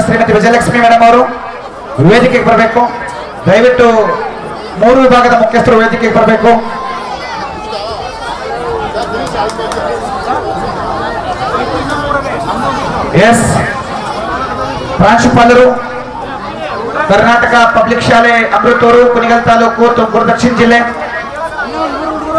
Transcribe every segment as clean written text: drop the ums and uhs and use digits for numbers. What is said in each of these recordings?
Shrimati Vijayalakshmi madam ಅವರು ವೇದಿಕೆಗೆ ಬರಬೇಕು. ದಯವಿಟ್ಟು 3 ವಿಭಾಗದ ಮುಖ್ಯಸ್ಥರು ವೇದಿಕೆಗೆ ಬರಬೇಕು. ಎಸ್ ಪ್ರಾಂಶುಪಾಲರು ಕರ್ನಾಟಕ ಪಬ್ಲಿಕ್ ಶಾಲೆ ಅಮೃತೂರು ಕುಣಿಗಲ್ ತಾಲೂಕು ತುಮಕೂರು ದಕ್ಷಿಣ ಜಿಲ್ಲೆ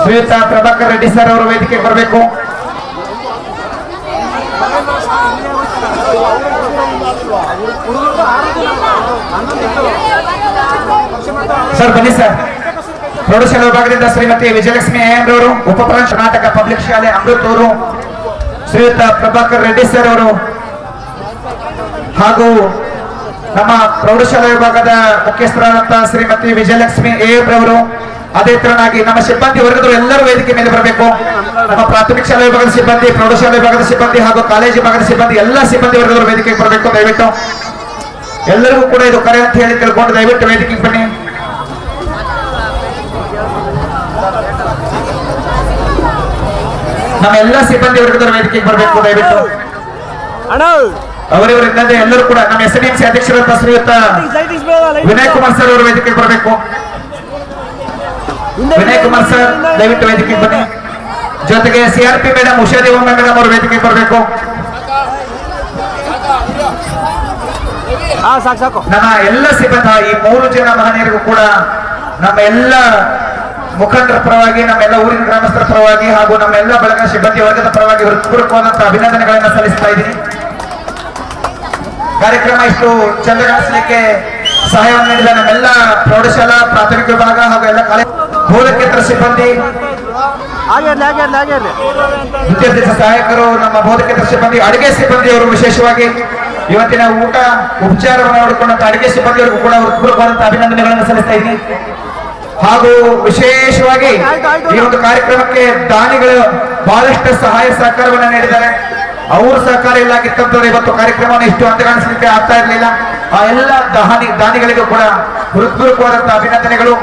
ಶ್ರೀಯುತ ಪ್ರಭಾಕರ್ ರೆಡ್ಡಿ ಸರ್ ಅವರು ವೇದಿಕೆಗೆ ಬರಬೇಕು. ಸರ್ ಬನ್ನಿ ಸರ್. ಪ್ರೌಢಶಾಲಾ ವಿಭಾಗದಿಂದ ಶ್ರೀಮತಿ ವಿಜಯಲಕ್ಷ್ಮಿ ಅವರು, ಉಪ ಕರ್ನಾಟಕ ಪಬ್ಲಿಕ್ ಶಾಲೆ ಅಮೃತೂರು ಶ್ರೀಯುತ ಪ್ರಭಾಕರ್ ರೆಡ್ಡಿ ಸರ್ ಅವರು, ಹಾಗೂ ನಮ್ಮ ಪ್ರೌಢಶಾಲಾ ವಿಭಾಗದ ಮುಖ್ಯಸ್ಥರಾದಂತಹ ಶ್ರೀಮತಿ ವಿಜಯಲಕ್ಷ್ಮಿ ರವರು, ಅದೇ ತರನಾಗಿ ನಮ್ಮ ಸಿಬ್ಬಂದಿ ವರ್ಗದವರು ಎಲ್ಲರೂ ವೇದಿಕೆ ಮೇಲೆ ಬರಬೇಕು. ನಮ್ಮ ಪ್ರಾಥಮಿಕ ಶಾಲಾ ವಿಭಾಗದ ಸಿಬ್ಬಂದಿ, ಪ್ರೌಢಶಾಲಾ ವಿಭಾಗದ ಸಿಬ್ಬಂದಿ ಹಾಗೂ ಕಾಲೇಜು ವಿಭಾಗದ ಸಿಬ್ಬಂದಿ ಎಲ್ಲ ಸಿಬ್ಬಂದಿ ವರ್ಗದವರು ವೇದಿಕೆಗೆ ಬರಬೇಕು. ದಯವಿಟ್ಟು ಎಲ್ಲರಿಗೂ ಕೂಡ ಇದು ಕರೆ ಅಂತ ಹೇಳಿ ತಿಳ್ಕೊಂಡು ದಯವಿಟ್ಟು ವೇದಿಕೆಗೆ ಬನ್ನಿ. ನಮ್ಮ ಎಲ್ಲ ಸಿಬ್ಬಂದಿ ವರ್ಗದವರು ವೇದಿಕೆಗೆ ಬರಬೇಕು. ದಯವಿಟ್ಟು ಅವರಿವರಿದ್ದಂತೆ ಎಲ್ಲರೂ ಕೂಡ ನಮ್ಮ SDMC ಅಧ್ಯಕ್ಷರಾದ ಶ್ರೀಯುತ ವಿನಯ್ ಕುಮಾರ್ ಸರ್ ಅವರು ವೇದಿಕೆಗೆ ಬರಬೇಕು. ವಿನಯ್ ಕುಮಾರ್ ಸರ್ ದಯವಿಟ್ಟು ವೇದಿಕೆಗೆ ಬನ್ನಿ. ಜೊತೆಗೆ CRP ಮೇಡಮ್ ಉಷಾದೇವ ಮೇಡಮ್ ಅವರು ವೇದಿಕೆಗೆ ಬರಬೇಕು. ನಮ್ಮ ಎಲ್ಲ ಸಿಬ್ಬಂದಿ, ಈ 3 ಜನ ಮಹನೀಯರಿಗೂ ಕೂಡ ನಮ್ಮ ಎಲ್ಲ ಮುಖಂಡರ ಪರವಾಗಿ, ನಮ್ಮೆಲ್ಲ ಊರಿನ ಗ್ರಾಮಸ್ಥರ ಪರವಾಗಿ ಹಾಗೂ ನಮ್ಮೆಲ್ಲ ಬಳಗ ಸಿಬ್ಬಂದಿ ವರ್ಗದ ಪರವಾಗಿ ಹೃತ್ಪೂರ್ವಕವಾದಂತಹ ಅಭಿನಂದನೆಗಳನ್ನು ಸಲ್ಲಿಸ್ತಾ ಇದ್ದೀನಿ. ಕಾರ್ಯಕ್ರಮ ಇಷ್ಟು ಚಂದಗಾಣಿಸಲಿಕ್ಕೆ ಸಹಾಯವನ್ನು ನೀಡಿದ ನಮ್ಮೆಲ್ಲ ಪ್ರೌಢಶಾಲಾ ಪ್ರಾಥಮಿಕ ವಿಭಾಗ ಹಾಗೂ ಎಲ್ಲ ಕಾಲೇಜು ಬೋಧಕೇತರ ಸಿಬ್ಬಂದಿ, ವಿದ್ಯಾರ್ಥಿ ಸಹಾಯಕರು, ನಮ್ಮ ಬೋಧಕೇತರ ಸಿಬ್ಬಂದಿ, ಅಡುಗೆ ಸಿಬ್ಬಂದಿಯವರು ವಿಶೇಷವಾಗಿ ಇವತ್ತಿನ ಊಟ ಉಪಚಾರವನ್ನು ನೋಡಿಕೊಂಡಂತ ಅಡುಗೆ ಸಿಬ್ಬಂದಿಯವರಿಗೂ ಕೂಡ ಹೃತ್ಪೂರ್ವಕವಾದಂತಹ ಅಭಿನಂದನೆಗಳನ್ನು ಸಲ್ಲಿಸ್ತಾ ಇದ್ದೀನಿ. ಹಾಗೂ ವಿಶೇಷವಾಗಿ ಈ ಒಂದು ಕಾರ್ಯಕ್ರಮಕ್ಕೆ ದಾನಿಗಳು ಬಹಳಷ್ಟು ಸಹಾಯ ಸಹಕಾರವನ್ನು ನೀಡಿದ್ದಾರೆ. ಅವ್ರ ಸಹಕಾರ ಇಲ್ಲಾಗಿತ್ತಂತಂದ್ರೆ ಇವತ್ತು ಕಾರ್ಯಕ್ರಮವನ್ನು ಇಷ್ಟು ಅಂದಗಾಣಿಸಲಿಕ್ಕೆ ಆಗ್ತಾ ಇರಲಿಲ್ಲ. ಆ ಎಲ್ಲ ದಾನಿಗಳಿಗೂ ಕೂಡ ಹೃತ್ಪೂರ್ವಕವಾದಂತಹ ಅಭಿನಂದನೆಗಳು.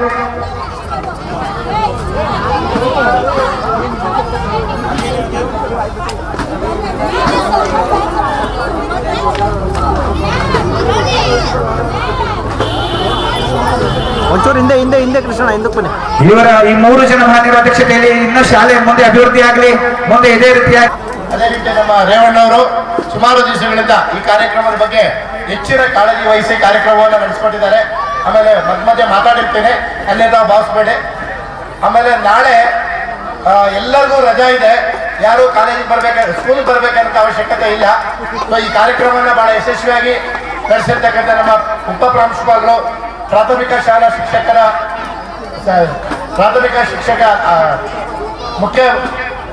ಒಂಚೂರು ಹಿಂದೆ ಹಿಂದೆ ಹಿಂದೆ ಕೃಷ್ಣ ಹಿಂದಕ್ಕೆ ಬನ್ನಿ. ಇವರ ಈ 3 ಜನ ಮಹನೀಯರ ಅಧ್ಯಕ್ಷತೆಯಲ್ಲಿ ಇನ್ನೂ ಶಾಲೆ ಮುಂದೆ ಅಭಿವೃದ್ಧಿ ಆಗಲಿ, ಮುಂದೆ ಇದೇ ರೀತಿಯಾಗಿ. ಅದೇ ರೀತಿ ನಮ್ಮ ರೇವಣ್ಣವರು ಸುಮಾರು ದಿವಸಗಳಿಂದ ಈ ಕಾರ್ಯಕ್ರಮದ ಬಗ್ಗೆ ಹೆಚ್ಚಿನ ಕಾಳಜಿ ವಹಿಸಿ ಕಾರ್ಯಕ್ರಮವನ್ನು ನಡೆಸ್ಕೊಟ್ಟಿದ್ದಾರೆ. ಆಮೇಲೆ ಮಧ್ಯೆ ಮಾತಾಡಿರ್ತೇನೆ, ಅಲ್ಲೇದ ಭಾವಿಸ್ಬೇಡಿ. ಆಮೇಲೆ ನಾಳೆ ಎಲ್ಲರಿಗೂ ರಜಾ ಇದೆ, ಯಾರು ಕಾಲೇಜಿಗೆ ಸ್ಕೂಲ್ಗೆ ಬರ್ಬೇಕಂತ ಅವಶ್ಯಕತೆ ಇಲ್ಲ. ಸೊ ಈ ಕಾರ್ಯಕ್ರಮವನ್ನು ಬಹಳ ಯಶಸ್ವಿಯಾಗಿ ನಡೆಸಿರ್ತಕ್ಕಂಥ ನಮ್ಮ ಉಪ ಪ್ರಾಂಶುಪಾಲರು, ಪ್ರಾಥಮಿಕ ಶಾಲಾ ಶಿಕ್ಷಕ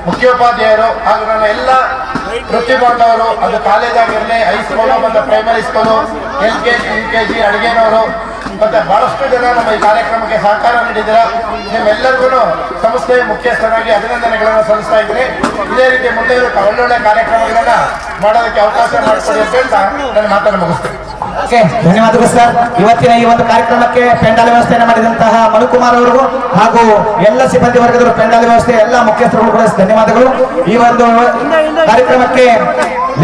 ಮುಖ್ಯೋಪಾಧ್ಯಾಯರು ಹಾಗೂ ನನ್ನ ಎಲ್ಲ ವೃತ್ತಿ ಬಾಂಧವರು, ಅದು ಕಾಲೇಜ್ ಆಗಿರಲಿ, ಹೈಸ್ಕೂಲು ಮತ್ತು ಪ್ರೈಮರಿ ಸ್ಕೂಲು, LKG UKG ಅಡುಗೆನವರು ಮತ್ತೆ ಬಹಳಷ್ಟು ಜನ ನಮ್ಮ ಈ ಕಾರ್ಯಕ್ರಮಕ್ಕೆ ಸಹಕಾರ ನೀಡಿದ್ದೀರಾ. ನಿಮ್ಮೆಲ್ಲರಿಗೂ ಸಂಸ್ಥೆಯ ಮುಖ್ಯಸ್ಥರಾಗಿ ಅಭಿನಂದನೆಗಳನ್ನು ಸಲ್ಲಿಸ್ತಾ ಇದ್ದೀನಿ. ಇದೇ ರೀತಿ ಮುಂದೆ ಒಳ್ಳೊಳ್ಳೆ ಕಾರ್ಯಕ್ರಮಗಳನ್ನ ಮಾಡೋದಕ್ಕೆ ಅವಕಾಶ ಮಾಡಿಕೊಡಿ ಅಂತ ಹೇಳ್ತಾ ನನ್ನ ಮಾತನ್ನು ಮುಗಿಸ್ತೇನೆ. ಧನ್ಯವಾದಗಳು ಸರ್. ಇವತ್ತಿನ ಈ ಒಂದು ಕಾರ್ಯಕ್ರಮಕ್ಕೆ ಪೆಂಡಾಲ್ ವ್ಯವಸ್ಥೆಯನ್ನು ಮಾಡಿದಂತಹ ಮನುಕುಮಾರ್ ಅವರಿಗೂ ಹಾಗೂ ಎಲ್ಲ ಸಿಬ್ಬಂದಿ ವರ್ಗದವರು, ಪೆಂಡಾಲ್ ವ್ಯವಸ್ಥೆ ಎಲ್ಲ ಮುಖ್ಯಸ್ಥರುಗಳು ಕೂಡ ಧನ್ಯವಾದಗಳು. ಈ ಒಂದು ಕಾರ್ಯಕ್ರಮಕ್ಕೆ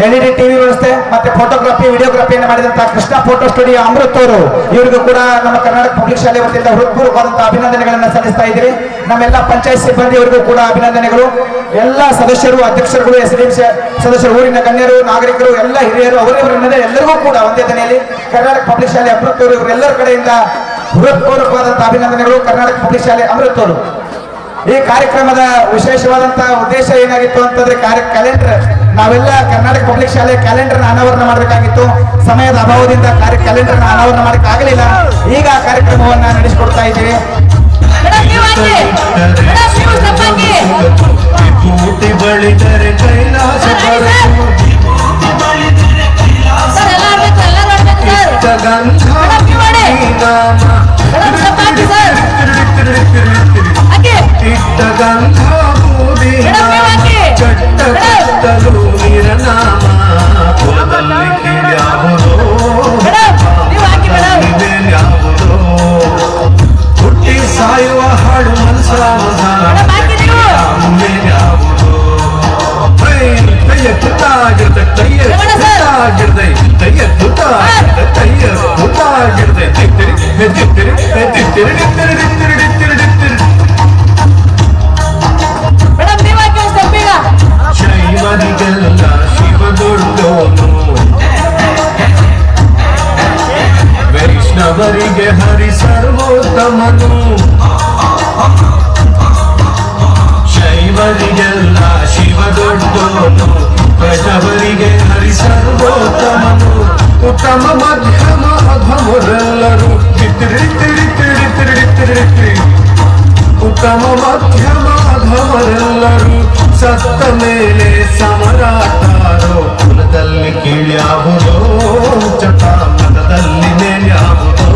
LED TV ವ್ಯವಸ್ಥೆ ಮತ್ತೆ ಫೋಟೋಗ್ರಫಿ ವಿಡಿಯೋಗ್ರಫಿಯನ್ನು ಮಾಡಿದಂತಹ ಕೃಷ್ಣ ಫೋಟೋ ಸ್ಟುಡಿಯೋ ಅಮೃತೂರು ಇವರಿಗೂ ಕೂಡ ನಮ್ಮ ಕರ್ನಾಟಕ ಪಬ್ಲಿಕ್ ಶಾಲೆ ವತಿಯಿಂದ ಹೃತ್ಪೂರ್ವಕವಾದಂತಹ ಅಭಿನಂದನೆಗಳನ್ನು ಸಲ್ಲಿಸ್ತಾ ಇದ್ದೀರಿ. ನಮ್ಮೆಲ್ಲ ಪಂಚಾಯತ್ ಸಿಬ್ಬಂದಿಯವರಿಗೂ ಕೂಡ ಅಭಿನಂದನೆಗಳು. ಎಲ್ಲ ಸದಸ್ಯರು, ಅಧ್ಯಕ್ಷರುಗಳು, SDMC ಸದಸ್ಯರು, ಊರಿನ ಗಣ್ಯರು, ನಾಗರಿಕರು, ಎಲ್ಲ ಹಿರಿಯರು, ಅವರವರಿಂದ ಎಲ್ಲರಿಗೂ ಕೂಡ ಒಂದೇ ದನಿಯಲ್ಲಿ ಕರ್ನಾಟಕ ಪಬ್ಲಿಕ್ ಶಾಲೆ ಅಮೃತೂರು ಇವರೆಲ್ಲರ ಕಡೆಯಿಂದ ಹೃತ್ಪೂರ್ವಕವಾದಂತಹ ಅಭಿನಂದನೆಗಳು. ಕರ್ನಾಟಕ ಪಬ್ಲಿಕ್ ಶಾಲೆ ಅಮೃತೂರು ಈ ಕಾರ್ಯಕ್ರಮದ ವಿಶೇಷವಾದಂತಹ ಉದ್ದೇಶ ಏನಾಗಿತ್ತು ಅಂತಂದ್ರೆ ಕ್ಯಾಲೆಂಡರ್, ನಾವೆಲ್ಲ ಕರ್ನಾಟಕ ಪಬ್ಲಿಕ್ ಶಾಲೆ ಕ್ಯಾಲೆಂಡರ್ನ ಅನಾವರಣ ಮಾಡಬೇಕಾಗಿತ್ತು. ಸಮಯದ ಅಭಾವದಿಂದ ಕ್ಯಾಲೆಂಡರ್ನ ಅನಾವರಣ ಮಾಡಕ್ಕೆ ಆಗಲಿಲ್ಲ. ಈಗ ಆ ಕಾರ್ಯಕ್ರಮವನ್ನ ನಡೆಸಿಕೊಡ್ತಾ ಇದ್ದೀವಿ. ಸಾಯುವ ಹಾಡು ಮನಸ ಕೈಯ ತುತ್ತಾಗಿರ್ತ ಕೈಯ ತುತ್ತಾಗಿರ್ತ ಕೈಯ ತುತ್ತ ಶೈವರಿಗೆಲ್ಲ ಶಿವ ದೊಡ್ಡೋನು, ವೈಷ್ಣವರಿಗೆ ಹರಿ ಸರ್ವೋತ್ತಮನು. ಶೈವರಿಗೆಲ್ಲ ಶಿವ ದೊಡ್ಡೋನು, ವೈಷ್ಣವರಿಗೆ ಹರಿ ಸರ್ವೋತ್ತಮನು. ಉತ್ತಮ ಮಧ್ಯಮ ಅಧಮರೆಲ್ಲರೂ ಉತ್ತಮ ಮಧ್ಯಮ ಅಧಮರೆಲ್ಲರೂ ಸತ್ತ ಮೇಲೆ ಸಮರಾಟಾರೋ. ಕುಲದಲ್ಲಿ ಕೀಳ್ಯಾವುದೋ ಚಟ ಮತದಲ್ಲಿ ಮೇಲ್ಯಾವುದೋ.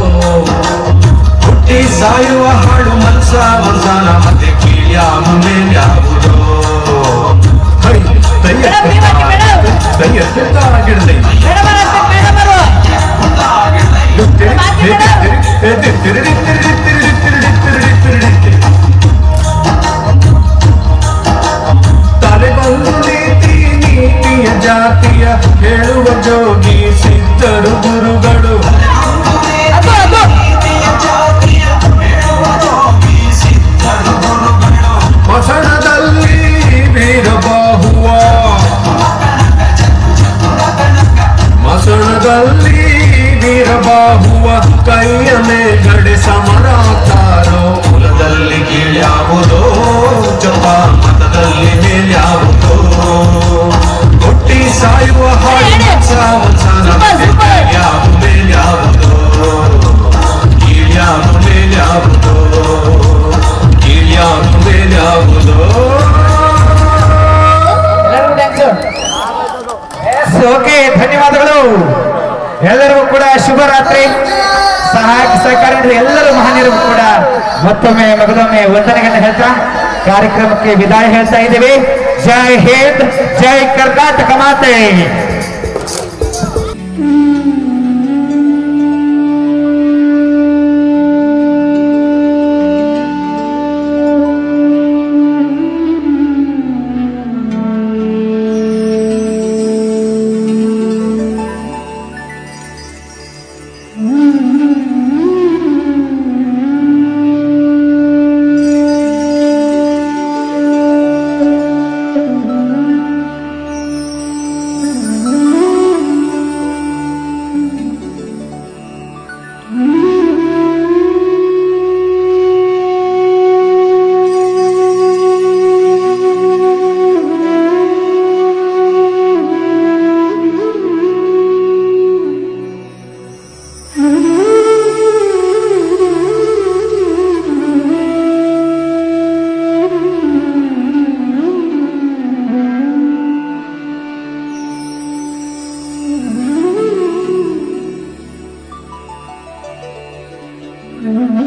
ಹುಟ್ಟಿ ಸಾಯುವ ಹಾಳು ಮನ್ಸ ಮನ್ಸನ ಮತ್ತೆ ಕೀಳ್ಯಾವ ಮೇಲ್ಯಾವುದೋ. ಗಿಡಲಿ ತಲೆಗೊಂದು ನೀತಿ ನೀತಿಯ ಜಾತಿಯ ಹೇಳುವ ಜೋಗಿ ಸಿದ್ಧರು ಗುರುಗಳು. ಮಸಣದಲ್ಲಿ ವೀರಬಾಹುವ, ಮಸಣದಲ್ಲಿ ವೀರಬಾಹುವ ಕೈಯ ಮೇಲ್ಗಡೆ ಸಮರಾತಾರೋ. ಕುಲದಲ್ಲಿ ಕೀಳ್ಯಾವುದೋ ಚಪ ಮತದಲ್ಲಿ ಮೇಲ್ಯಾವುದೋ. ಕೊಟ್ಟಿ ಸಾಯುವ ಹಾಳು ಮನ್ಸನ ಕೀಳ್ಯಾವ ಮೇಲ್ಯಾವುದೋ. ಕೀಳ್ಯಾವ ಮೇಲ್ಯಾವುದೋ. ಕೀಳ್ಯಾವ ಮೇಲ್ಯಾವುದೋ. ಓಕೆ, ಧನ್ಯವಾದಗಳು ಎಲ್ಲರಿಗೂ ಕೂಡ ಶುಭರಾತ್ರಿ. ಸಹಾಯಕ ಸಹಕಾರ ಎಲ್ಲರೂ ಮಹನೀಯರಿಗೂ ಕೂಡ ಮತ್ತೊಮ್ಮೆ ಮಗದೊಮ್ಮೆ ವಂದನೆಗಳನ್ನು ಹೇಳ್ತಾ ಕಾರ್ಯಕ್ರಮಕ್ಕೆ ವಿದಾಯ ಹೇಳ್ತಾ ಇದ್ದೀವಿ. ಜೈ ಹಿಂದ್, ಜೈ ಕರ್ನಾಟಕ ಮಾತೆ. Mm-hmm.